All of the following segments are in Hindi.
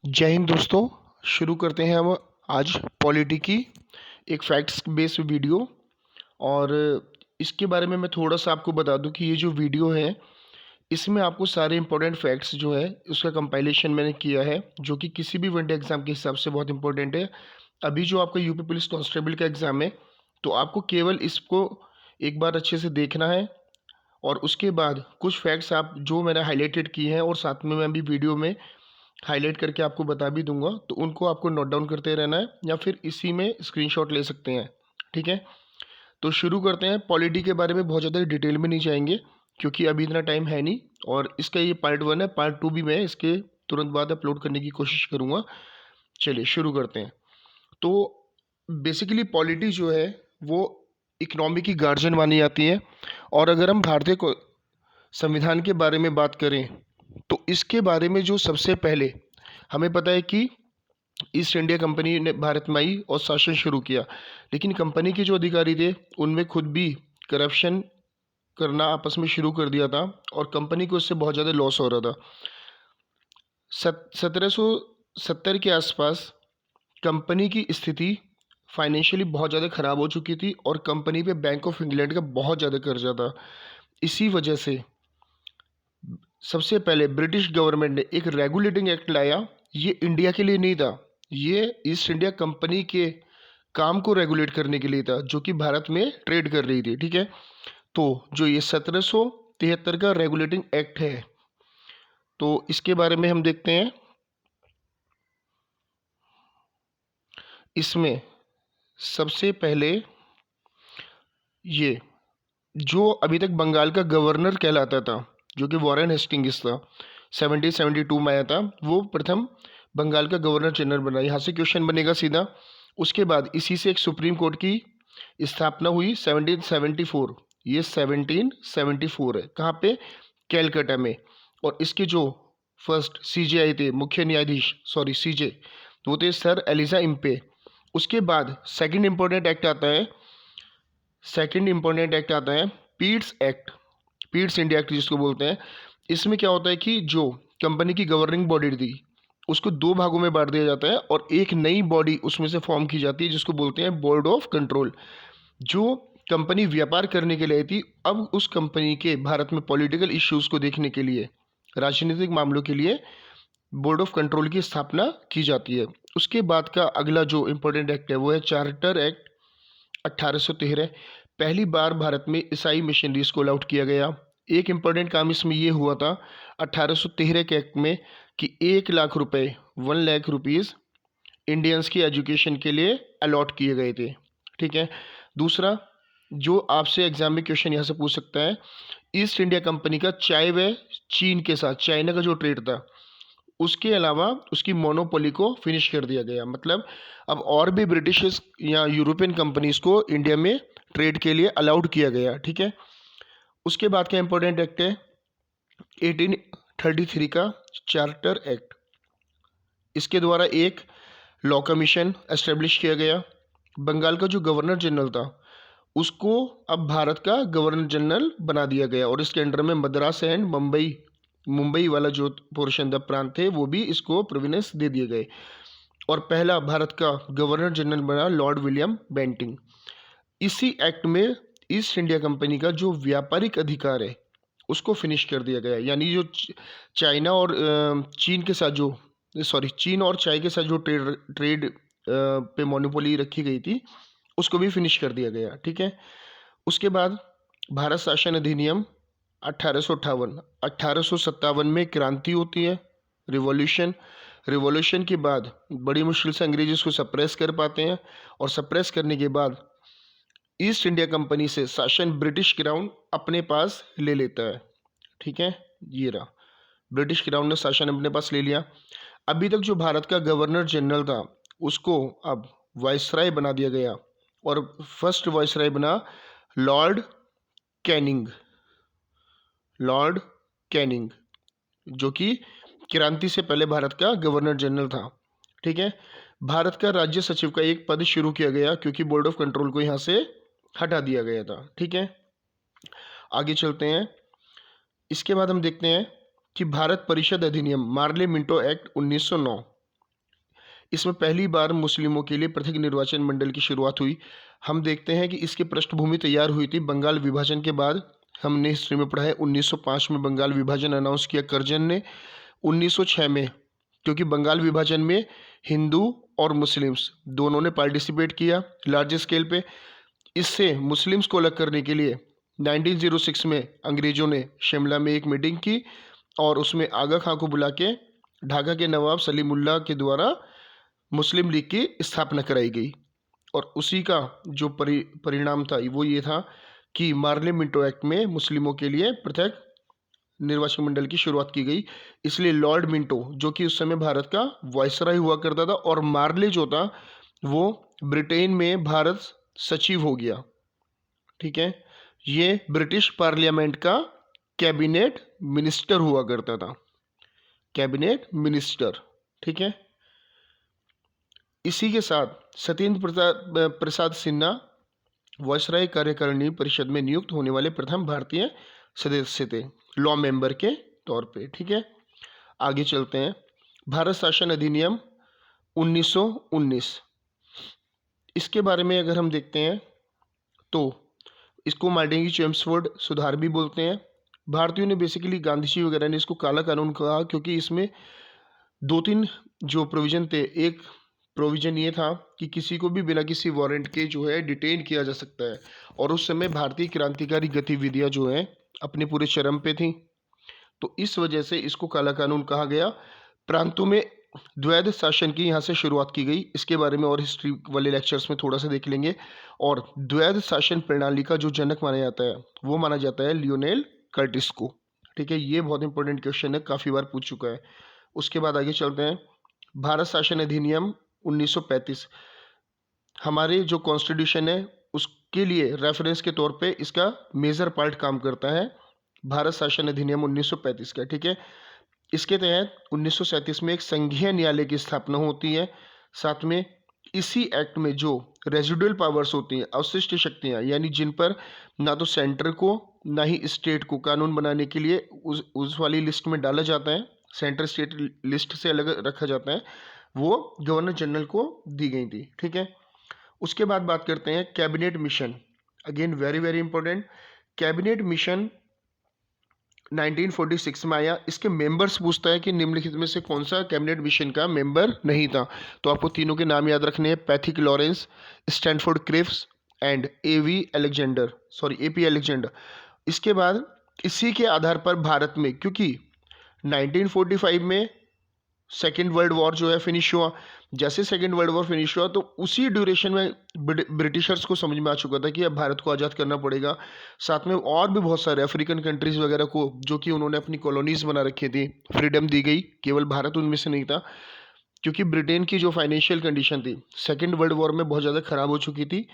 जय हिंद दोस्तों। शुरू करते हैं हम आज पॉलिटी की एक फैक्ट्स बेस्ड वीडियो। और इसके बारे में मैं थोड़ा सा आपको बता दूं कि ये जो वीडियो है इसमें आपको सारे इंपॉर्टेंट फैक्ट्स जो है उसका कंपाइलेशन मैंने किया है, जो कि किसी भी वनडे एग्ज़ाम के हिसाब से बहुत इंपॉर्टेंट है। अभी जो आपका यूपी पुलिस कांस्टेबल का एग्ज़ाम है, तो आपको केवल इसको एक बार अच्छे से देखना है और उसके बाद कुछ फैक्ट्स आप जो मैंने हाईलाइटेड किए हैं और साथ में मैं अभी वीडियो में हाईलाइट करके आपको बता भी दूंगा, तो उनको आपको नोट डाउन करते रहना है या फिर इसी में स्क्रीनशॉट ले सकते हैं। ठीक है, तो शुरू करते हैं। पॉलिटी के बारे में बहुत ज़्यादा डिटेल में नहीं जाएंगे क्योंकि अभी इतना टाइम है नहीं, और इसका ये पार्ट 1 है। पार्ट 2 भी मैं इसके तुरंत बाद अपलोड करने की कोशिश करूँगा। चलिए शुरू करते हैं। तो बेसिकली पॉलिटी जो है वो इकोनॉमी की गार्जियन मानी जाती है। और अगर हम भारतीय को संविधान के बारे में बात करें, तो इसके बारे में जो सबसे पहले हमें पता है कि ईस्ट इंडिया कंपनी ने भारत में आई और शासन शुरू किया, लेकिन कंपनी के जो अधिकारी थे उनमें खुद भी करप्शन करना आपस में शुरू कर दिया था और कंपनी को इससे बहुत ज़्यादा लॉस हो रहा था। 1770 के आसपास कंपनी की स्थिति फाइनेंशियली बहुत ज़्यादा ख़राब हो चुकी थी और कंपनी पे बैंक ऑफ इंग्लैंड का बहुत ज़्यादा कर्जा था। इसी वजह से सबसे पहले ब्रिटिश गवर्नमेंट ने एक रेगुलेटिंग एक्ट लाया। ये इंडिया के लिए नहीं था, ये ईस्ट इंडिया कंपनी के काम को रेगुलेट करने के लिए था, जो कि भारत में ट्रेड कर रही थी। ठीक है, तो जो ये 1773 का रेगुलेटिंग एक्ट है, तो इसके बारे में हम देखते हैं। इसमें सबसे पहले ये जो अभी तक बंगाल का गवर्नर कहलाता था, जो कि वॉरेन हेस्टिंग्स था, 1772 में आया था, वो प्रथम बंगाल का गवर्नर जनरल बना। यहाँ से क्वेश्चन बनेगा सीधा। उसके बाद इसी से एक सुप्रीम कोर्ट की स्थापना हुई 1774। ये 1774 है, कहाँ पे? कैलकाटा में। और इसके जो फर्स्ट सीजे आए थे, मुख्य न्यायाधीश, सॉरी सीजे, तो वो थे सर एलिजा इम्पे। उसके बाद सेकंड इंपॉर्टेंट एक्ट आता है Pitt's act, Pitt's India act जिसको बोलते हैं। इसमें क्या होता है कि जो कंपनी की गवर्निंग बॉडी थी उसको दो भागों में बांट दिया जाता है और एक नई बॉडी उसमें से फॉर्म की जाती है जिसको बोलते हैं बोर्ड ऑफ कंट्रोल। जो कंपनी व्यापार करने के लिए आई थी, अब उस कंपनी के भारत में पॉलिटिकल इश्यूज को देखने के लिए, राजनीतिक मामलों के लिए बोर्ड ऑफ कंट्रोल की स्थापना की जाती है। उसके बाद का अगला जो इम्पोर्टेंट एक्ट है वो है चार्टर एक्ट 1813। पहली बार भारत में ईसाई मिशनरीज को अलाउड किया गया। एक इम्पोर्टेंट काम इसमें ये हुआ था 1813 के एक्ट में कि 1 लाख रुपए, 1 लाख रुपीज़ इंडियंस की एजुकेशन के लिए अलॉट किए गए थे। ठीक है, दूसरा जो आपसे एग्जाम में क्वेश्चन यहाँ से पूछ सकता है, ईस्ट इंडिया कंपनी का चाय व चीन के साथ चाइना का जो ट्रेड था उसके अलावा उसकी मोनोपोली को फिनिश कर दिया गया। मतलब अब और भी ब्रिटिश या यूरोपियन कंपनीज को इंडिया में ट्रेड के लिए अलाउड किया गया। ठीक है, उसके बाद का इंपॉर्टेंट एक्ट है 1833 का चार्टर एक्ट। इसके द्वारा एक लॉ कमीशन एस्टेब्लिश किया गया। बंगाल का जो गवर्नर जनरल था उसको अब भारत का गवर्नर जनरल बना दिया गया और इसके अंडर में मद्रास एंड मुंबई, मुंबई वाला जो पोर्शन द प्रांत थे वो भी इसको प्रोविनेंस दे दिए गए। और पहला भारत का गवर्नर जनरल बना लॉर्ड विलियम बेंटिंग। इसी एक्ट में ईस्ट इंडिया कंपनी का जो व्यापारिक अधिकार है उसको फिनिश कर दिया गया। यानी जो चाइना और चीन के साथ जो, सॉरी, चीन और चाय के साथ जो ट्रेड ट्रेड पे मोनोपोली रखी गई थी उसको भी फिनिश कर दिया गया। ठीक है, उसके बाद भारत शासन अधिनियम 1858, 1857 में क्रांति होती है, रिवॉल्यूशन। रिवॉल्यूशन के बाद बड़ी मुश्किल से अंग्रेज इसको सप्रेस कर पाते हैं और सप्रेस करने के बाद ईस्ट इंडिया कंपनी से शासन ब्रिटिश क्राउन अपने पास ले लेता है। ठीक है, ये रहा, ब्रिटिश क्राउन ने शासन अपने पास ले लिया। अभी तक जो भारत का गवर्नर जनरल था उसको अब वाइसराय बना दिया गया और फर्स्ट वाइसराय बना लॉर्ड कैनिंग, लॉर्ड कैनिंग, जो कि क्रांति से पहले भारत का गवर्नर जनरल था। ठीक है, भारत का राज्य सचिव का एक पद शुरू किया गया क्योंकि बोर्ड ऑफ कंट्रोल को यहाँ से हटा दिया गया था। ठीक है, आगे चलते हैं। इसके बाद हम देखते हैं कि भारत परिषद अधिनियम, मार्ले मिंटो एक्ट 1909। इसमें पहली बार मुस्लिमों के लिए पृथक निर्वाचन मंडल की शुरुआत हुई। हम देखते हैं कि इसकी पृष्ठभूमि तैयार हुई थी बंगाल विभाजन के बाद। हमने हिस्ट्री में पढ़ा है 1905 में बंगाल विभाजन अनाउंस किया कर्जन ने। 1906 में, क्योंकि बंगाल विभाजन में हिंदू और मुस्लिम्स दोनों ने पार्टिसिपेट किया लार्ज स्केल पे। इससे मुस्लिम्स को अलग करने के लिए 1906 में अंग्रेजों ने शिमला में एक मीटिंग की और उसमें आगा खां को बुला के ढाका के नवाब सलीमुल्लाह के द्वारा मुस्लिम लीग की स्थापना कराई गई। और उसी का जो परिणाम था वो ये था कि मार्ले मिंटो एक्ट में मुस्लिमों के लिए पृथक निर्वाचन मंडल की शुरुआत की गई। इसलिए लॉर्ड मिंटो, जो कि उस समय भारत का वायसराय हुआ करता था, और मार्ले जो था वो ब्रिटेन में भारत सचिव हो गया। ठीक है, ये ब्रिटिश पार्लियामेंट का कैबिनेट मिनिस्टर हुआ करता था, कैबिनेट मिनिस्टर। ठीक है, इसी के साथ सत्येंद्र प्रसाद सिन्हा वायसराय कार्यकारिणी परिषद में नियुक्त होने वाले प्रथम भारतीय सदस्य थे, लॉ मेंबर के तौर पे। ठीक है, आगे चलते हैं। भारत शासन अधिनियम 1919, इसके बारे में अगर हम देखते हैं तो इसको मार्टिन चेम्सफोर्ड सुधार भी बोलते हैं। भारतीयों ने बेसिकली गांधी जी वगैरह ने इसको काला कानून कहा, क्योंकि इसमें दो तीन जो प्रोविजन थे। एक प्रोविजन ये था कि किसी को भी बिना किसी वारंट के जो है डिटेन किया जा सकता है, और उस समय भारतीय क्रांतिकारी गतिविधियां जो है अपने पूरे चरम पे थी, तो इस वजह से इसको काला कानून कहा गया। प्रांतों में द्वैध शासन की यहाँ से शुरुआत की गई। इसके बारे में और हिस्ट्री वाले लेक्चर्स में थोड़ा सा देख लेंगे। और द्वैध शासन प्रणाली का जो जनक माना जाता है वो माना जाता है लियोनेल कर्टिस को। ठीक है, ये बहुत इंपॉर्टेंट क्वेश्चन है, काफ़ी बार पूछ चुका है। उसके बाद आगे चलते हैं। भारत शासन अधिनियम 1935 हमारे जो कॉन्स्टिट्यूशन है उसके लिए रेफरेंस के तौर पे इसका मेजर पार्ट काम करता है, भारत शासन अधिनियम 1935 का। ठीक है, इसके तहत 1937 में एक संघीय न्यायालय की स्थापना होती है। साथ में इसी एक्ट में जो रेजिडुअल पावर्स होती हैं, अवशिष्ट शक्तियां, यानी जिन पर ना तो सेंटर को ना ही स्टेट को कानून बनाने के लिए उस वाली लिस्ट में डाला जाता है, सेंटर स्टेट लिस्ट से अलग रखा जाता है, वो गवर्नर जनरल को दी गई थी। ठीक है, उसके बाद बात करते हैं cabinet mission. Again very very important, cabinet mission 1946 में आया। इसके मेंबर्स पूछता है कि निम्नलिखित में से कौन सा कैबिनेट मिशन का मेंबर नहीं था, तो आपको तीनों के नाम याद रखने हैं, Pethick Lawrence, Stanford Cripps and AP Alexander. इसके बाद इसी के आधार पर भारत में, क्योंकि 1945 में सेकेंड वर्ल्ड वॉर जो है फिनिश हुआ, जैसे सेकेंड वर्ल्ड वॉर फिनिश हुआ तो उसी ड्यूरेशन में ब्रिटिशर्स को समझ में आ चुका था कि अब भारत को आज़ाद करना पड़ेगा। साथ में और भी बहुत सारे अफ्रीकन कंट्रीज वगैरह को जो कि उन्होंने अपनी कॉलोनीज बना रखी थी, फ्रीडम दी गई, केवल भारत उनमें से नहीं था, क्योंकि ब्रिटेन की जो फाइनेंशियल कंडीशन थी सेकेंड वर्ल्ड वॉर में बहुत ज़्यादा खराब हो चुकी थी।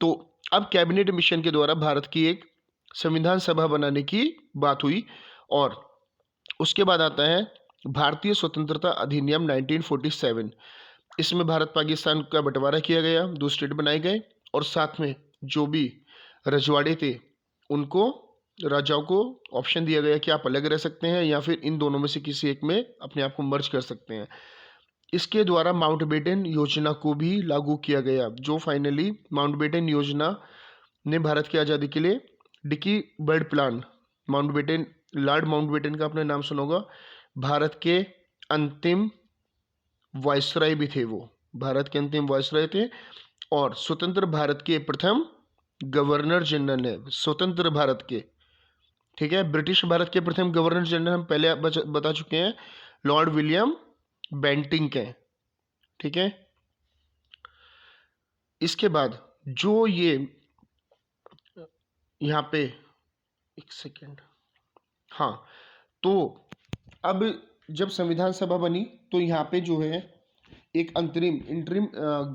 तो अब कैबिनेट मिशन के द्वारा भारत की एक संविधान सभा बनाने की बात हुई। और उसके बाद आता है भारतीय स्वतंत्रता अधिनियम 1947। इसमें भारत पाकिस्तान का बंटवारा किया गया, 2 स्टेट बनाए गए, और साथ में जो भी रजवाड़े थे उनको, राजाओं को ऑप्शन दिया गया कि आप अलग रह सकते हैं या फिर इन दोनों में से किसी एक में अपने आप को मर्ज कर सकते हैं। इसके द्वारा माउंटबेटन योजना को भी लागू किया गया, जो फाइनली माउंटबेटन योजना ने भारत की आज़ादी के लिए Dickie Bird plan, Mountbatten, Lord Mountbatten का आपने नाम सुना होगा, भारत के अंतिम वायसराय भी थे, वो भारत के अंतिम वायसराय थे और स्वतंत्र भारत के प्रथम गवर्नर जनरल है, स्वतंत्र भारत के। ठीक है, ब्रिटिश भारत के प्रथम गवर्नर जनरल हम पहले बता चुके हैं, लॉर्ड विलियम बेंटिंक हैं। ठीक है, इसके बाद जो ये यहाँ पे एक सेकेंड, हाँ, तो अब जब संविधान सभा बनी तो यहाँ पे जो है एक इंटरिम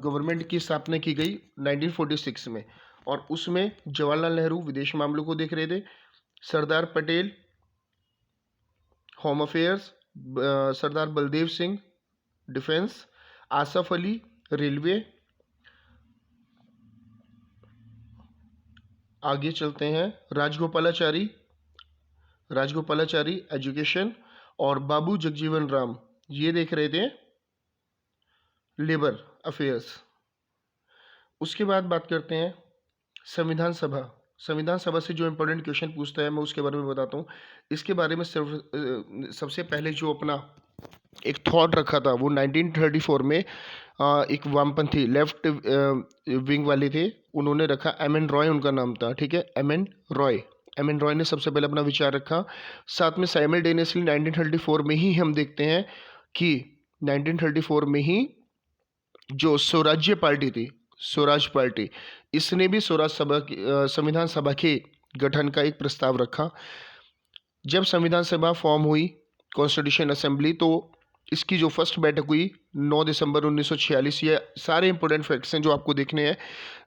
गवर्नमेंट की स्थापना की गई 1946 में, और उसमें जवाहरलाल नेहरू विदेश मामलों को देख रहे थे, सरदार पटेल होम अफेयर्स, सरदार बलदेव सिंह डिफेंस, आसफ अली रेलवे। आगे चलते हैं, राजगोपालाचारी एजुकेशन, और बाबू जगजीवन राम ये देख रहे थे लेबर अफेयर्स। उसके बाद बात करते हैं संविधान सभा। संविधान सभा से जो इम्पोर्टेंट क्वेश्चन पूछता है मैं उसके बारे में बताता हूँ। इसके बारे में सबसे पहले जो अपना एक थॉट रखा था वो 1934 में एक वामपंथी लेफ्ट विंग वाले थे, उन्होंने रखा। एम एन रॉय उनका नाम था, ठीक है, एम एन रॉय ने सबसे पहले अपना विचार रखा। साथ में साइमल्टेनियसली 1934 में ही हम देखते हैं कि 1934 में ही जो स्वराज्य पार्टी थी, स्वराज पार्टी, इसने भी स्वराज सभा संविधान सभा के गठन का एक प्रस्ताव रखा। जब संविधान सभा फॉर्म हुई, कॉन्स्टिट्यूशन असेंबली, तो इसकी जो फर्स्ट बैठक हुई 9 दिसंबर 1946। ये सारे इंपॉर्टेंट फैक्ट्स हैं जो आपको देखने हैं।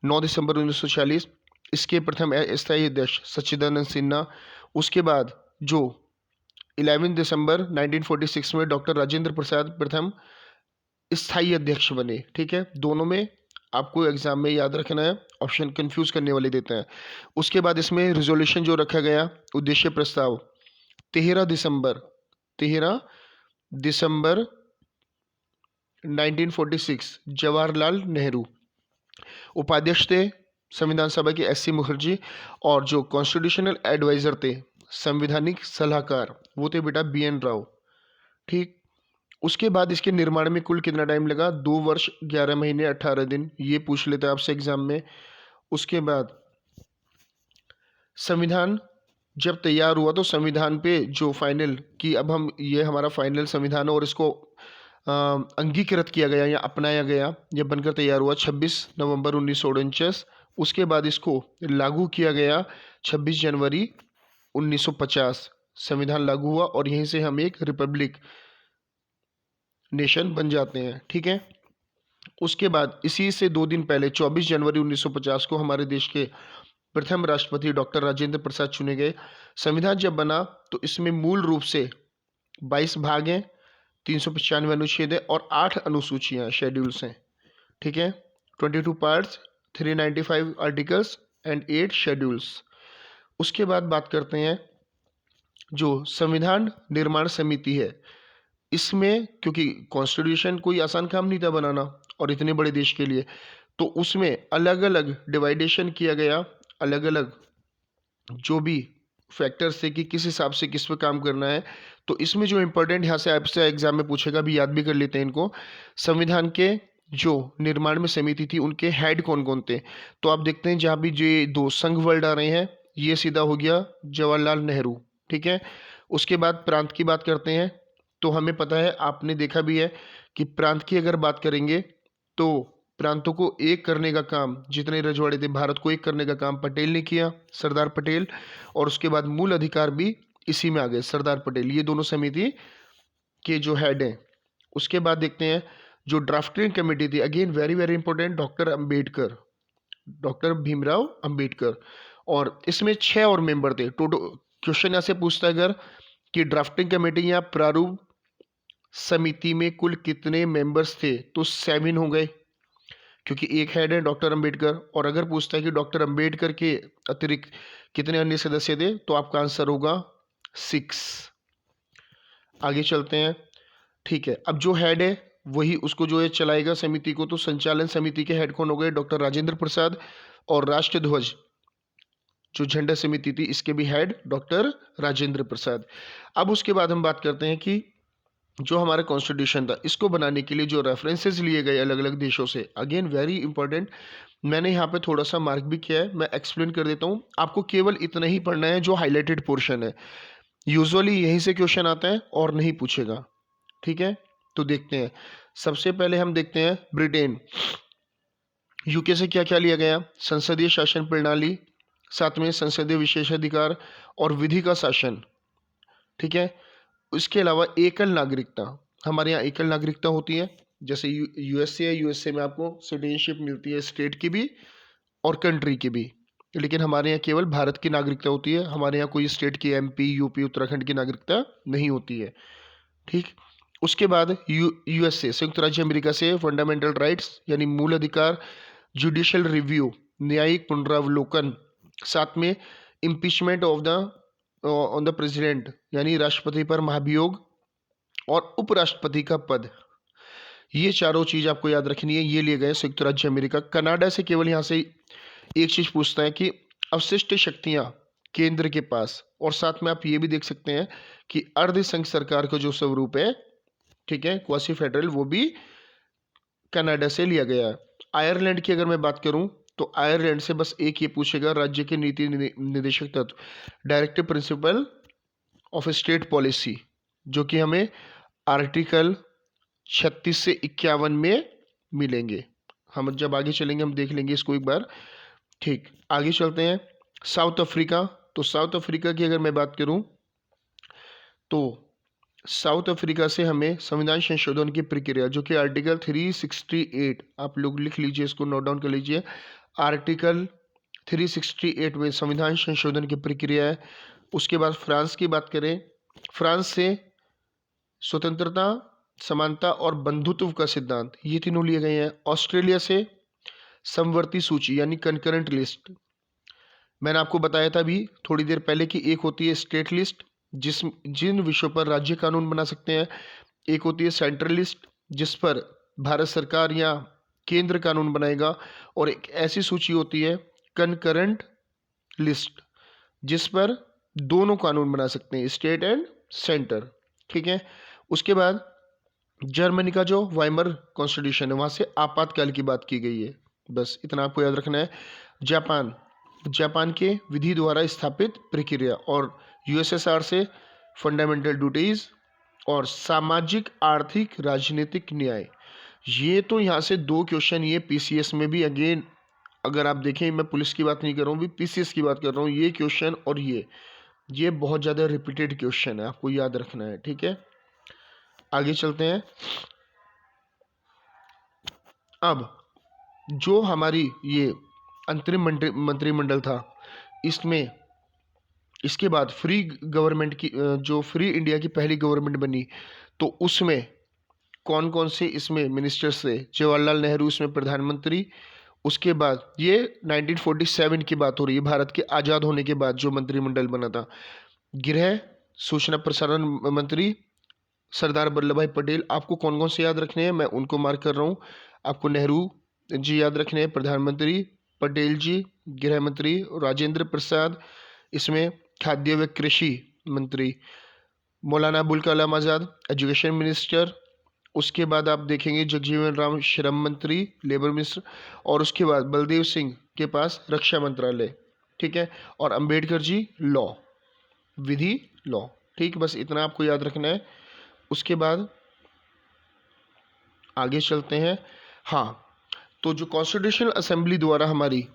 9 दिसंबर 1946 इसके प्रथम स्थायी अध्यक्ष सच्चिदानंद सिन्हा। उसके बाद जो 11 दिसंबर 1946 में डॉक्टर राजेंद्र प्रसाद प्रथम स्थायी अध्यक्ष बने, ठीक है। दोनों में आपको एग्जाम में याद रखना है, ऑप्शन कंफ्यूज करने वाले देते हैं। उसके बाद इसमें रिजोल्यूशन जो रखा गया, उद्देश्य प्रस्ताव 13 दिसंबर 1946 जवाहरलाल नेहरू। उपाध्यक्ष थे संविधान सभा के एस सी मुखर्जी, और जो कॉन्स्टिट्यूशनल एडवाइजर थे, संवैधानिक सलाहकार, वो थे बेटा बी एन राव, ठीक। उसके बाद इसके निर्माण में कुल कितना टाइम लगा? 2 वर्ष 11 महीने 18 दिन, ये पूछ लेते हैं आपसे एग्जाम में। उसके बाद संविधान जब तैयार हुआ तो संविधान पे जो फाइनल कि अब हम ये हमारा फाइनल संविधान है और इसको अंगीकृत किया गया या अपनाया गया, यह बनकर तैयार हुआ 26 नवंबर 1949। उसके बाद इसको लागू किया गया 26 जनवरी 1950। संविधान लागू हुआ और यहीं से हम एक रिपब्लिक नेशन बन जाते हैं, ठीक है। उसके बाद इसी से 2 दिन पहले 24 जनवरी 1950 को हमारे देश के प्रथम राष्ट्रपति डॉक्टर राजेंद्र प्रसाद चुने गए। संविधान जब बना तो इसमें मूल रूप से 22 भाग हैं, 395 अनुच्छेद है और 8 अनुसूचियां, शेड्यूल्स हैं, ठीक है। 22 पार्ट्स, 395 आर्टिकल्स एंड 8 शेड्यूल्स। उसके बाद बात करते हैं जो संविधान निर्माण समिति है, इसमें क्योंकि कॉन्स्टिट्यूशन कोई आसान काम नहीं था बनाना और इतने बड़े देश के लिए, तो उसमें अलग अलग डिवाइडेशन किया गया, अलग अलग जो भी फैक्टर्स थे कि किस हिसाब से किस पे काम करना है। तो इसमें जो इम्पोर्टेंट यहाँ से आपसे एग्जाम में पूछेगा, भी याद भी कर लेते हैं इनको। संविधान के जो निर्माण में समिति थी उनके हेड कौन कौन थे, तो आप देखते हैं जहाँ भी ये 2 संघ वर्ड आ रहे हैं, ये सीधा हो गया जवाहरलाल नेहरू, ठीक है। उसके बाद प्रांत की बात करते हैं, तो हमें पता है, आपने देखा भी है कि प्रांत की अगर बात करेंगे तो प्रांतों को एक करने का काम, जितने रजवाड़े थे भारत को एक करने का काम पटेल ने किया, सरदार पटेल। और उसके बाद मूल अधिकार भी इसी में आ गए, सरदार पटेल, ये दोनों समिति के जो हेड हैं। उसके बाद देखते हैं जो ड्राफ्टिंग कमेटी थी, again very very important, doctor Ambedkar, doctor Bhimrao Ambedkar. और इसमें 6 और मेंबर थे। टोटल क्वेश्चन ऐसे पूछता है अगर कि ड्राफ्टिंग कमेटी या प्रारूप समिति में कुल कितने मेंबर्स थे, तो 7 हो गए, क्योंकि एक हेड है डॉक्टर अंबेडकर। और अगर पूछता है कि डॉक्टर अंबेडकर के अतिरिक्त कितने अन्य सदस्य थे, तो आपका आंसर होगा 6। आगे चलते हैं, ठीक है। अब जो हेड है वही उसको जो है चलाएगा समिति को, तो संचालन समिति के हेड कौन हो गए? डॉक्टर राजेंद्र प्रसाद। और राष्ट्रध्वज जो झंडा समिति थी, इसके भी हेड डॉक्टर राजेंद्र प्रसाद। अब उसके बाद हम बात करते हैं कि जो हमारा कॉन्स्टिट्यूशन था, इसको बनाने के लिए जो रेफरेंसेस लिए गए अलग अलग देशों से, अगेन वेरी इंपॉर्टेंट, मैंने यहाँ पे थोड़ा सा मार्क भी किया है, मैं एक्सप्लेन कर देता हूँ। आपको केवल इतना ही पढ़ना है जो हाईलाइटेड पोर्शन है, यूजुअली यहीं से क्वेश्चन आता है और नहीं पूछेगा, ठीक है। तो देखते हैं, सबसे पहले हम देखते हैं ब्रिटेन, यूके से क्या क्या लिया गया? संसदीय शासन प्रणाली, साथ में संसदीय विशेषाधिकार और विधि का शासन, ठीक है। इसके अलावा एकल नागरिकता, हमारे यहाँ एकल नागरिकता होती है, जैसे यूएसए है, यूएसए में आपको सिटीजनशिप मिलती है, स्टेट की भी और कंट्री की भी, लेकिन हमारे यहाँ केवल भारत की नागरिकता होती है। हमारे यहाँ कोई स्टेट की, एमपी, यूपी, उत्तराखंड की नागरिकता नहीं होती है, ठीक। उसके बाद यूएसए, संयुक्त राज्य अमेरिका से फंडामेंटल राइट्स यानी मूल अधिकार, जुडिशियल रिव्यू, न्यायिक पुनरावलोकन, साथ में impeachment of the on the president यानी राष्ट्रपति पर महाभियोग और उपराष्ट्रपति का पद, ये चारों चीज़ आपको याद रखनी है। ये लिए गए संयुक्त राज्य अमेरिका। कनाडा से केवल यहाँ से एक चीज़ पूछता है कि अवशिष्ट शक्तियाँ केंद्र के पास, और साथ में आप ये भी देख सकते हैं कि अर्ध संघ सरकार का जो स्वरूप है, ठीक है, क्वासी फेडरल, वो भी कनाडा से लिया गया है। आयरलैंड की अगर मैं बात करूं तो आयरलैंड से बस एक ये पूछेगा, राज्य के नीति निर्देशक तत्व, directive principle of state policy, जो कि हमें आर्टिकल 36 से 51 में मिलेंगे। हम जब आगे चलेंगे हम देख लेंगे इसको एक बार। ठीक, आगे चलते हैं। साउथ अफ्रीका, तो साउथ अफ्रीका की अगर मैं बात करूं तो साउथ अफ्रीका से हमें संविधान संशोधन की प्रक्रिया, जो कि आर्टिकल 368, आप लोग लिख लीजिए, इसको नोट डाउन कर लीजिए। आर्टिकल 368 में संविधान संशोधन की प्रक्रिया है। उसके बाद फ्रांस की बात करें, फ्रांस से स्वतंत्रता, समानता और बंधुत्व का सिद्धांत, ये तीनों लिए गए हैं। ऑस्ट्रेलिया से समवर्ती सूची यानी कंकरेंट लिस्ट, मैंने आपको बताया था अभी थोड़ी देर पहले कि एक होती है स्टेट लिस्ट, जिन विषयों पर राज्य कानून बना सकते हैं। एक होती है सेंट्रल लिस्ट, जिस पर भारत सरकार या केंद्र कानून बनाएगा। और एक ऐसी सूची होती है कंकरेंट लिस्ट, जिस पर दोनों कानून बना सकते हैं, स्टेट एंड सेंटर, ठीक है। उसके बाद जर्मनी का जो वाइमर कॉन्स्टिट्यूशन है, वहाँ से आपातकाल की बात की गई है। बस इतना आपको याद रखना है। जापान, जापान के विधि द्वारा स्थापित प्रक्रिया, और यूएसएसआर से फंडामेंटल ड्यूटीज और सामाजिक आर्थिक राजनीतिक न्याय। ये तो यहाँ से दो क्वेश्चन, ये पीसीएस में भी अगेन, अगर आप देखें, मैं पुलिस की बात नहीं कर रहा हूँ, भी पीसीएस की बात कर रहा हूँ। ये क्वेश्चन और ये बहुत ज़्यादा रिपीटेड क्वेश्चन है, आपको याद रखना है, ठीक है। आगे चलते हैं। अब जो हमारी ये अंतरिम मंत्रिमंडल था, इसमें इसके बाद फ्री गवर्नमेंट की जो फ्री इंडिया की पहली गवर्नमेंट बनी, तो उसमें कौन कौन से इसमें मिनिस्टर्स थे? जवाहरलाल नेहरू इसमें प्रधानमंत्री। उसके बाद ये 1947 की बात हो रही है, भारत के आज़ाद होने के बाद जो मंत्रिमंडल बना था। गृह सूचना प्रसारण मंत्री सरदार वल्लभ भाई पटेल। आपको कौन कौन से याद रखने हैं, मैं उनको मार्क कर रहा हूँ। आपको नेहरू जी याद रखने हैं, प्रधानमंत्री पटेल जी, गृह मंत्री राजेंद्र प्रसाद, इसमें खाद्य व कृषि मंत्री मौलाना अबुल कलाम आज़ाद, एजुकेशन मिनिस्टर। उसके बाद आप देखेंगे जगजीवन राम श्रम मंत्री, लेबर मिनिस्टर। और उसके बाद बलदेव सिंह के पास रक्षा मंत्रालय, ठीक है। और अंबेडकर जी लॉ, विधि लॉ, ठीक। बस इतना आपको याद रखना है। उसके बाद आगे चलते हैं। हाँ, तो जो कॉन्स्टिट्यूशनल असेंबली द्वारा हमारी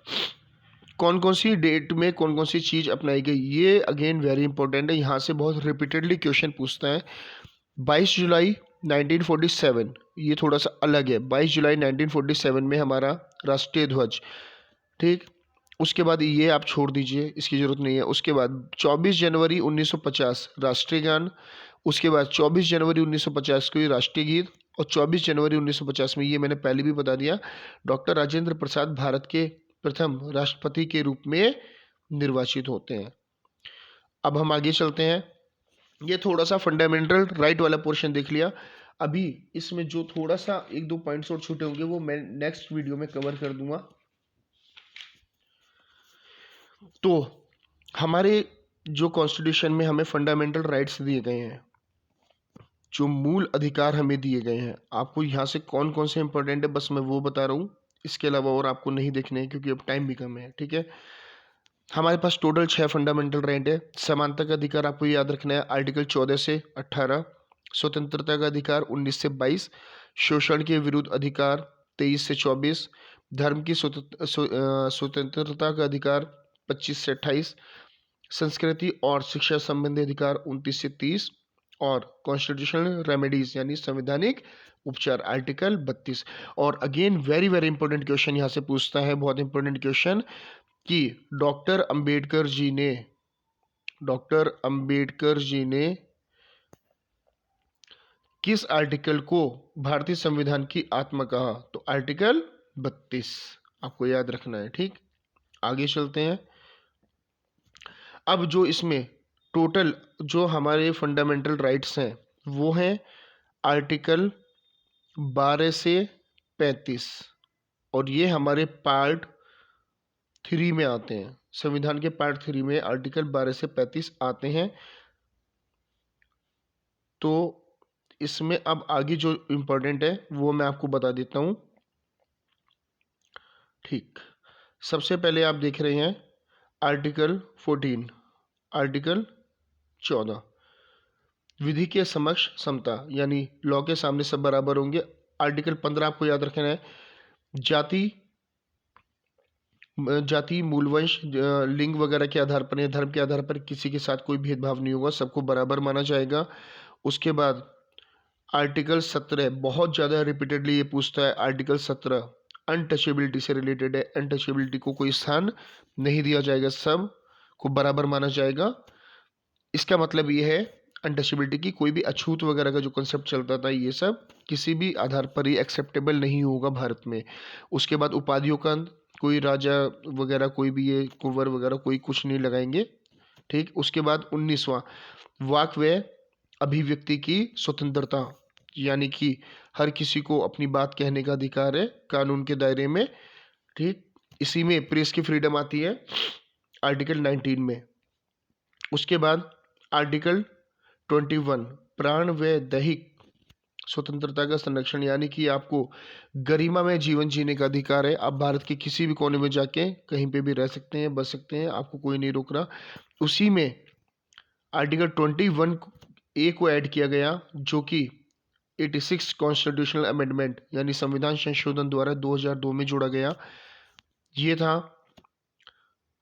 कौन कौन सी डेट में कौन कौन सी चीज़ अपनाई गई, ये अगेन वेरी इंपॉर्टेंट है, यहाँ से बहुत रिपीटेडली क्वेश्चन पूछता है। 22 जुलाई 1947, ये थोड़ा सा अलग है। 22 जुलाई 1947 में हमारा राष्ट्रीय ध्वज, ठीक। उसके बाद ये आप छोड़ दीजिए, इसकी ज़रूरत नहीं है। उसके बाद 24 जनवरी 1950 राष्ट्रीय गान। उसके बाद 24 जनवरी 1950 को राष्ट्रीय गीत। और 24 जनवरी 1950 में, ये मैंने पहले भी बता दिया, डॉक्टर राजेंद्र प्रसाद भारत के प्रथम राष्ट्रपति के रूप में निर्वाचित होते हैं। अब हम आगे चलते हैं। ये थोड़ा सा फंडामेंटल राइट वाला पोर्शन देख लिया। अभी इसमें जो थोड़ा सा एक दो पॉइंट्स और छूटे होंगे, वो मैं नेक्स्ट वीडियो में कवर कर दूंगा। तो हमारे जो कॉन्स्टिट्यूशन में हमें फंडामेंटल राइट्स दिए गए हैं, जो मूल अधिकार हमें दिए गए हैं, आपको यहाँ से कौन कौन से इंपॉर्टेंट है बस मैं वो बता रहा हूँ। इसके अलावा और आपको नहीं देखने हैं, क्योंकि अब टाइम भी कम है, ठीक है। हमारे पास टोटल 6 फंडामेंटल राइट है। समानता का अधिकार आपको याद रखना है, आर्टिकल 14 से 18। स्वतंत्रता का अधिकार 19 से 22। शोषण के विरुद्ध अधिकार 23 से 24। धर्म की स्वतंत्रता का अधिकार 25 से 28। संस्कृति और शिक्षा संबंधी अधिकार 29 से 30। और कॉन्स्टिट्यूशनल रेमेडीज यानी संवैधानिक उपचार आर्टिकल 32। और again very very important question यहाँ से पूछता है, बहुत इंपॉर्टेंट क्वेश्चन, कि डॉक्टर अंबेडकर जी ने किस आर्टिकल को भारतीय संविधान की आत्मा कहा? तो आर्टिकल 32 आपको याद रखना है, ठीक। आगे चलते हैं। अब जो इसमें टोटल जो हमारे फंडामेंटल राइट्स हैं, वो हैं आर्टिकल 12 से 35, और ये हमारे पार्ट 3 में आते हैं। संविधान के पार्ट 3 में आर्टिकल 12 से 35 आते हैं। तो इसमें अब आगे जो इम्पोर्टेंट है वो मैं आपको बता देता हूँ। ठीक, सबसे पहले आप देख रहे हैं आर्टिकल 14, आर्टिकल 14, विधि के समक्ष समता, यानी लॉ के सामने सब बराबर होंगे। आर्टिकल 15 आपको याद रखना है, जाति जाति, मूलवंश, लिंग वगैरह के आधार पर या धर्म के आधार पर किसी के साथ कोई भेदभाव नहीं होगा, सबको बराबर माना जाएगा। उसके बाद आर्टिकल 17 बहुत ज़्यादा रिपीटेडली ये पूछता है, आर्टिकल 17 अनटचेबिलिटी से रिलेटेड है। अनटचेबिलिटी को कोई स्थान नहीं दिया जाएगा, सब को बराबर माना जाएगा। इसका मतलब ये है अनटचेबिलिटी की कोई भी अछूत वगैरह का जो कंसेप्ट चलता था, ये सब किसी भी आधार पर ही एक्सेप्टेबल नहीं होगा भारत में। उसके बाद उपाधियों का कोई राजा वगैरह, कोई भी ये कुंवर वगैरह कोई कुछ नहीं लगाएंगे। ठीक, उसके बाद 19वां वाक व अभिव्यक्ति की स्वतंत्रता, यानी कि हर किसी को अपनी बात कहने का अधिकार है कानून के दायरे में। ठीक, इसी में प्रेस की फ्रीडम आती है आर्टिकल 19 में। उसके बाद आर्टिकल 21 प्राण व दैहिक स्वतंत्रता का संरक्षण, यानी कि आपको गरिमा में जीवन जीने का अधिकार है। आप भारत के किसी भी कोने में जाके कहीं पे भी रह सकते हैं, बस सकते हैं, आपको कोई नहीं रोक रहा। उसी में आर्टिकल 21 ए को ऐड किया गया, जो कि 86 कॉन्स्टिट्यूशनल अमेंडमेंट यानी संविधान संशोधन द्वारा 2002 में जोड़ा गया। ये था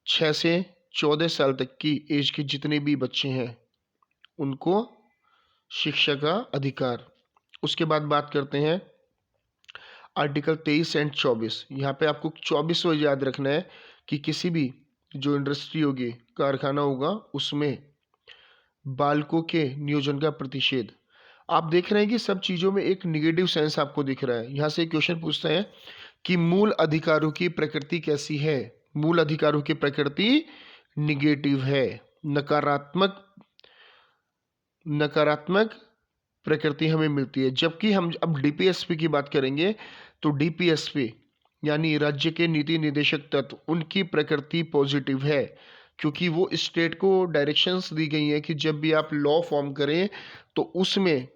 6 से 14 साल तक की एज के जितने भी बच्चे हैं उनको शिक्षा का अधिकार। उसके बाद बात करते हैं आर्टिकल 23 एंड 24। यहाँ पे आपको 24 को याद रखना है कि किसी भी जो इंडस्ट्री होगी, कारखाना होगा, उसमें बालकों के नियोजन का प्रतिषेध। आप देख रहे हैं कि सब चीज़ों में एक निगेटिव सेंस आपको दिख रहा है। यहाँ से एक क्वेश्चन पूछता है कि मूल अधिकारों की प्रकृति कैसी है। मूल अधिकारों की प्रकृति निगेटिव है, नकारात्मक नकारात्मक प्रकृति हमें मिलती है। जबकि हम अब डीपीएसपी की बात करेंगे तो डीपीएसपी यानी राज्य के नीति निर्देशक तत्व, उनकी प्रकृति पॉजिटिव है, क्योंकि वो स्टेट को डायरेक्शंस दी गई हैं कि जब भी आप लॉ फॉर्म करें तो उसमें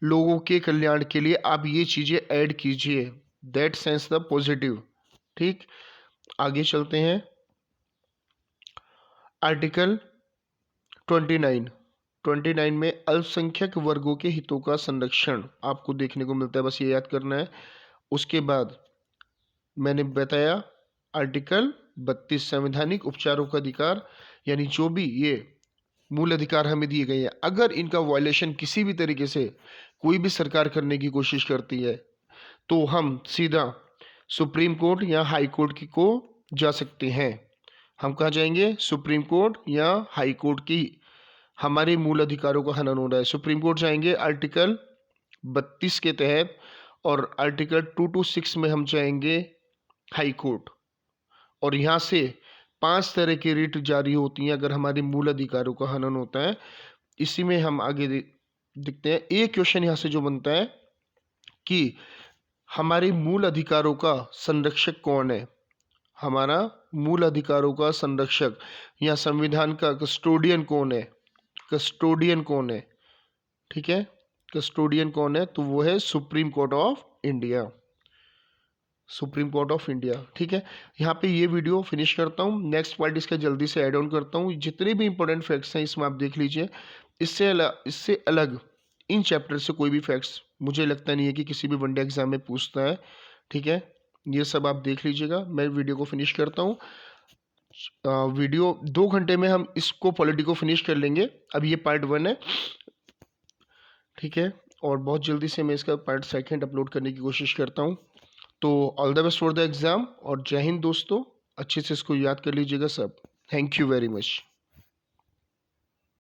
लोगों के कल्याण के लिए आप ये चीज़ें ऐड कीजिए। That sense the positive. ठीक, आगे चलते हैं आर्टिकल 29 में अल्पसंख्यक वर्गों के हितों का संरक्षण आपको देखने को मिलता है, बस ये याद करना है। उसके बाद मैंने बताया आर्टिकल 32 संवैधानिक उपचारों का अधिकार, यानी जो भी ये मूल अधिकार हमें दिए गए हैं, अगर इनका वायलेशन किसी भी तरीके से कोई भी सरकार करने की कोशिश करती है तो हम सीधा सुप्रीम कोर्ट या हाई कोर्ट की को जा सकते हैं। हम कहाँ जाएंगे? सुप्रीम कोर्ट या हाई कोर्ट की। हमारे मूल अधिकारों का हनन हो रहा है, सुप्रीम कोर्ट जाएंगे आर्टिकल 32 के तहत, और आर्टिकल 226 में हम जाएंगे हाई कोर्ट। और यहाँ से 5 तरह की रिट जारी होती हैं अगर हमारे मूल अधिकारों का हनन होता है। इसी में हम आगे देखते हैं। एक क्वेश्चन यहाँ से जो बनता है कि हमारे मूल अधिकारों का संरक्षक कौन है? हमारा मूल अधिकारों का संरक्षक या संविधान का कस्टोडियन कौन है? कस्टोडियन कौन है? ठीक है, कस्टोडियन कौन है? तो वो है supreme court of India. Supreme court of India. ठीक है, यहाँ पे ये वीडियो फिनिश करता हूँ। नेक्स्ट पार्ट इसका जल्दी से ऐड ऑन करता हूँ। जितने भी इंपॉर्टेंट फैक्ट्स हैं इसमें आप देख लीजिए। इससे अलग इन चैप्टर से कोई भी फैक्ट्स मुझे लगता नहीं है कि किसी भी वनडे एग्जाम में पूछता है। ठीक है, ये सब आप देख लीजिएगा। मैं वीडियो को फिनिश करता हूँ। वीडियो 2 घंटे में हम इसको पॉलिटी को फिनिश कर लेंगे। अब ये पार्ट 1 है। ठीक है, और बहुत जल्दी से मैं इसका पार्ट 2 अपलोड करने की कोशिश करता हूँ। तो all the best for the exam, और जय हिंद दोस्तों। अच्छे से इसको याद कर लीजिएगा सब। Thank you very much.